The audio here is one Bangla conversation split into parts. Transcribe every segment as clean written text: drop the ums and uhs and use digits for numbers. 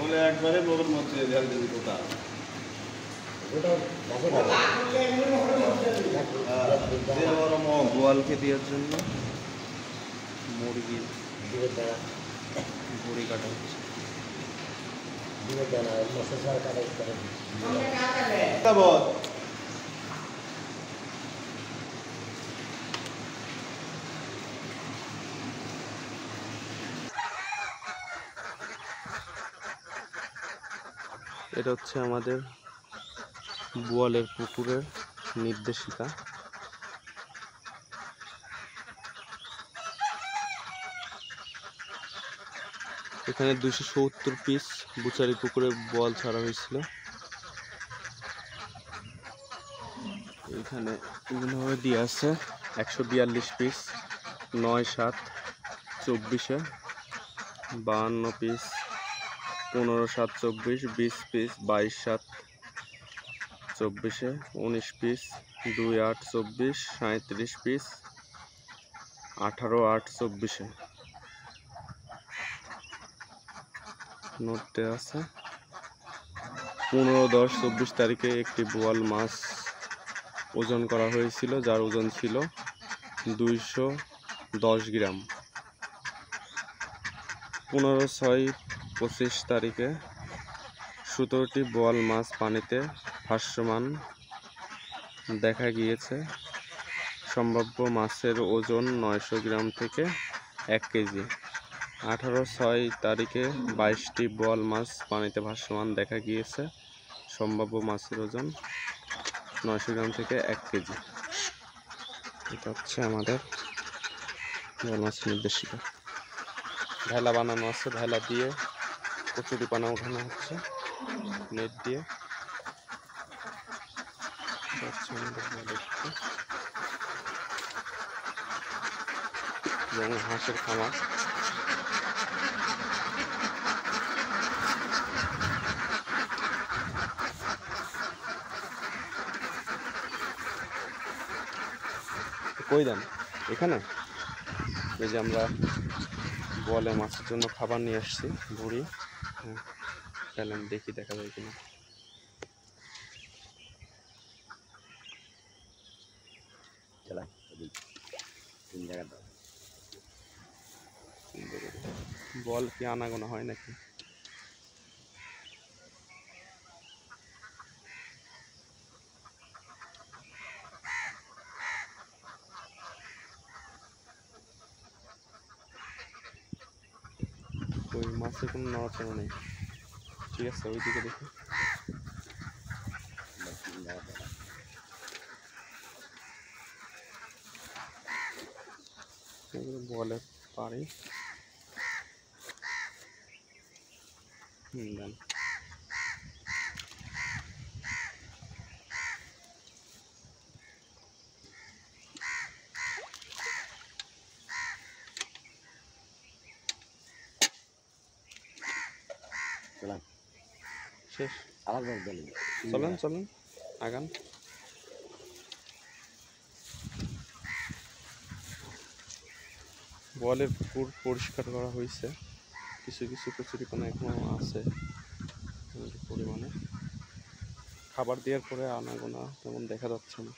বলে একবারে বড় মধ্যে দেওয়া দিবি কোটা গোয়ালকে দেওয়ার জন্য মুরগির ভুড়ি কাটা হচ্ছে। এটা হচ্ছে আমাদের বোয়ালের পুকুরের নির্দেশিকা। এখানে 270 পিস বুচারি পুকুরে বোয়াল ছাড়া হয়েছিল। এখানে বিভিন্নভাবে দিয়ে আছে 142 পিস, 9-7 24-এ, 52 পিস, 15-7 24, 20 পিস, 22-7 24-এ, 19 পিস, 2-8 24, 37 পিস, 18-8 24-এ নোট দেওয়া আছে। 15-10-24 তারিখে একটি বোয়াল মাছ ওজন করা হয়েছিল, যার ওজন ছিল 210 গ্রাম। 15-6-25 তারিখে 17টি বোয়াল মাছ পানিতে ভাসমান দেখা গিয়েছে। সম্ভাব্য মাছের ওজন 900 গ্রাম থেকে 1 কেজি। 18-6 তারিখে 22টি বোয়াল মাছ পানিতে ভাসমান দেখা গিয়েছে। সম্ভাব্য মাছের ওজন 900 গ্রাম থেকে 1 কেজি। এটা হচ্ছে আমাদের বোয়াল মাছের নির্দেশিকা। ভেলা বানানো আছে, ভেলা দিয়ে কচুরি পানা ওঠানো হচ্ছে নেট দিয়ে। এবং হাঁসের খামার। কই দেন এখানে? এই যে আমরা বলে মাছের জন্য খাবার নিয়ে আসছি, ভুড়ি। হ্যাঁ, তাহলে আমি দেখি দেখা যায় কিনা। বল কি আনাগোনা হয় নাকি? ওই মাছের কোনো নড়াচড়া নেই। ঠিক আছে, ওইদিকে দেখি। বলে পারি দেন। শেষ। চলেন চলেন আগান। বোয়ালের পুকুর পরিষ্কার করা হয়েছে। কিছু কিছু কচুরিপানা এখনো আছে পরিমাণে। খাবার দেওয়ার পরে আনাগোনা তেমন দেখা যাচ্ছে না।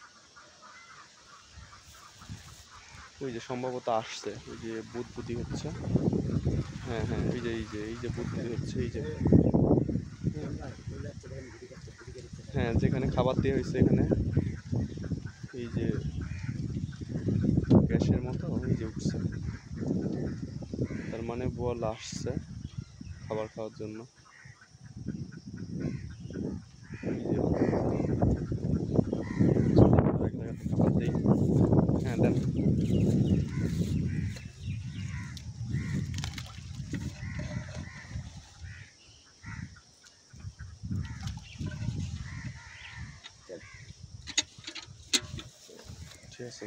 ওই যে সম্ভবত আসছে, ওই যে বুদবুদি হচ্ছে। হ্যাঁ হ্যাঁ, এই যে বুদবুদি হচ্ছে, এই যে হ্যাঁ, যেখানে খাবার দেওয়া হয়েছে এখানে এই যে গ্যাসের মতো এই যে উঠছে, তার মানে বোয়াল আসছে খাবার খাওয়ার জন্য। খাবার দিই। হ্যাঁ দেন। ঠিক আছে।